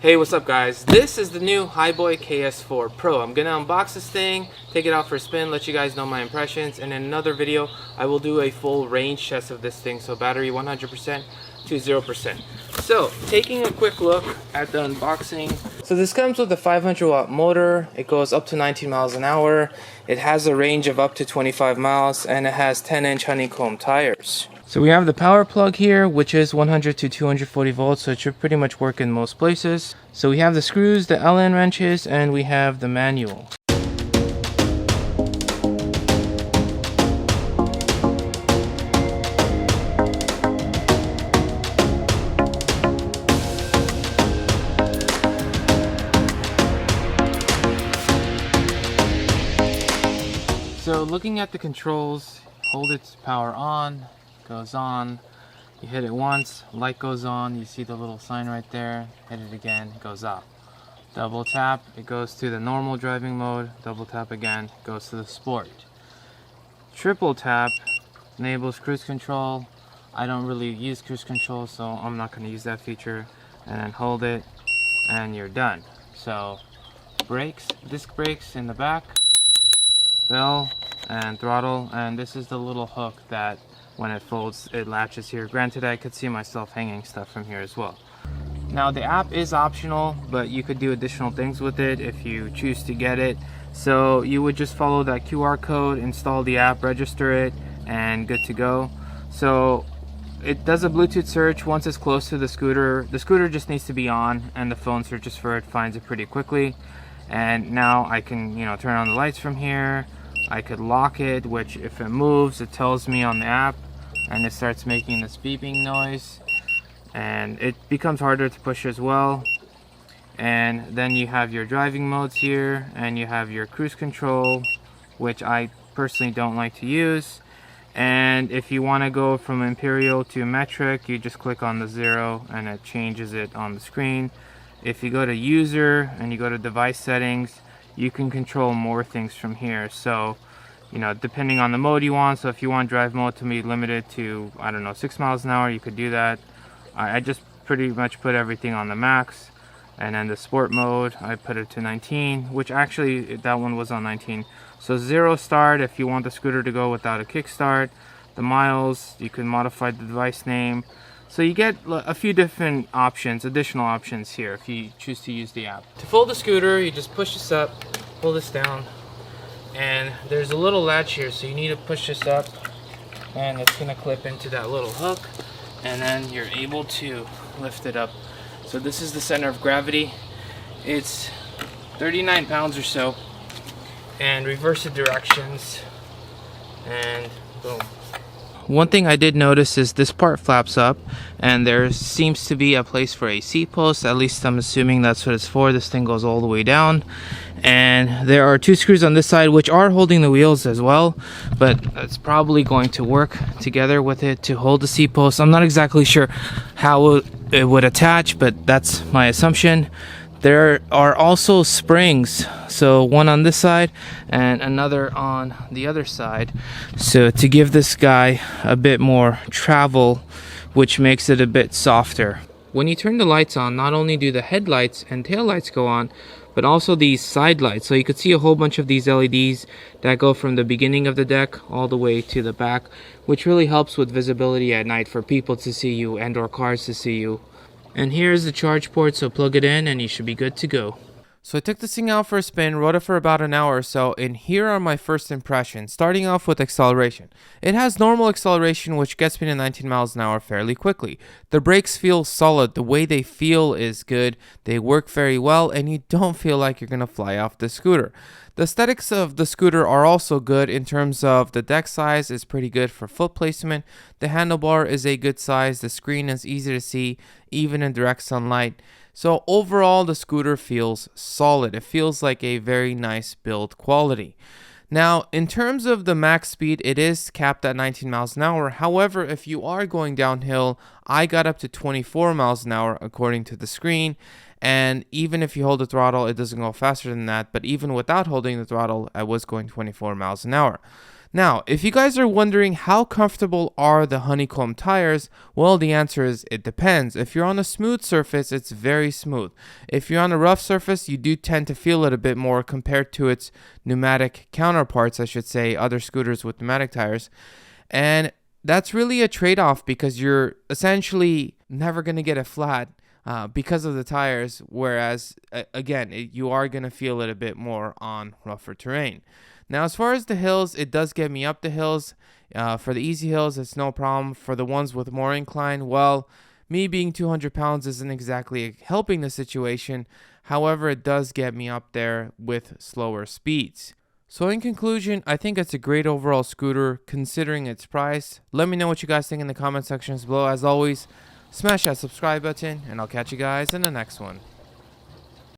Hey, what's up guys? This is the new Hiboy KS4 Pro. I'm gonna unbox this thing, take it out for a spin, let you guys know my impressions, and in another video I will do a full range test of this thing, so battery 100% to 0%. So, taking a quick look at the unboxing. So this comes with a 500 watt motor, it goes up to 19 miles an hour, it has a range of up to 25 miles, and it has 10-inch honeycomb tires. So we have the power plug here, which is 100 to 240 volts, so it should pretty much work in most places. So we have the screws, the Allen wrenches, and we have the manual. So looking at the controls, hold its power on, goes on, you hit it once, light goes on, you see the little sign right there, hit it again, it goes off. Double tap, it goes to the normal driving mode, double tap again, it goes to the sport. Triple tap enables cruise control. I don't really use cruise control, so I'm not going to use that feature. And then hold it and you're done. So brakes, disc brakes in the back, bell and throttle, and this is the little hook that when it folds it latches here. Granted, I could see myself hanging stuff from here as well. Now the app is optional, but you could do additional things with it if you choose to get it. So you would just follow that QR code, install the app, register it, and good to go. So it does a Bluetooth search once it's close to the scooter. The scooter just needs to be on, and the phone searches for it, finds it pretty quickly. And now I can, turn on the lights from here. I could lock it, which if it moves, it tells me on the app, and it starts making this beeping noise, and it becomes harder to push as well. And then you have your driving modes here, and you have your cruise control, which I personally don't like to use. And if you want to go from imperial to metric, you just click on the 0 and it changes it on the screen. If you go to user and you go to device settings, you can control more things from here. So depending on the mode you want. So if you want drive mode to be limited to, I don't know, 6 miles an hour, you could do that. I just pretty much put everything on the max. And then the sport mode, I put it to 19, which actually that one was on 19. So 0 start if you want the scooter to go without a kickstart. The miles, you can modify the device name. So you get a few different options, additional options here if you choose to use the app. To fold the scooter, you just push this up, pull this down, and there's a little latch here, so you need to push this up, and it's gonna clip into that little hook, and then you're able to lift it up. So this is the center of gravity. It's 39 pounds or so, and reverse the directions, and boom. One thing I did notice is this part flaps up, and there seems to be a place for a seat post. At least I'm assuming that's what it's for. This thing goes all the way down, and there are 2 screws on this side which are holding the wheels as well, but it's probably going to work together with it to hold the seat post. I'm not exactly sure how it would attach, but that's my assumption. There are also springs, so one on this side and another on the other side, so to give this guy a bit more travel, which makes it a bit softer. When you turn the lights on, not only do the headlights and tail lights go on, but also these side lights. So you could see a whole bunch of these LEDs that go from the beginning of the deck all the way to the back, which really helps with visibility at night for people to see you and or cars to see you. And here's the charge port, so plug it in and you should be good to go. So I took this thing out for a spin, rode it for about an hour or so, and here are my first impressions, starting off with acceleration. It has normal acceleration, which gets me to 19 miles an hour fairly quickly. The brakes feel solid, the way they feel is good, they work very well, and you don't feel like you're going to fly off the scooter. The aesthetics of the scooter are also good in terms of the deck size is pretty good for foot placement, the handlebar is a good size, the screen is easy to see, even in direct sunlight. So overall, the scooter feels solid. It feels like a very nice build quality. Now, in terms of the max speed, it is capped at 19 miles an hour. However, if you are going downhill, I got up to 24 miles an hour according to the screen. And even if you hold the throttle, it doesn't go faster than that. But even without holding the throttle, I was going 24 miles an hour. Now, if you guys are wondering how comfortable are the honeycomb tires, well, the answer is it depends. If you're on a smooth surface, it's very smooth. If you're on a rough surface, you do tend to feel it a bit more compared to its pneumatic counterparts, I should say, other scooters with pneumatic tires. And that's really a trade-off because you're essentially never going to get it flat because of the tires, whereas, again, you are going to feel it a bit more on rougher terrain. Now, as far as the hills, it does get me up the hills. For the easy hills, it's no problem. For the ones with more incline, well, me being 200 pounds isn't exactly helping the situation. However, it does get me up there with slower speeds. So in conclusion, I think it's a great overall scooter considering its price. Let me know what you guys think in the comment sections below. As always, smash that subscribe button, and I'll catch you guys in the next one.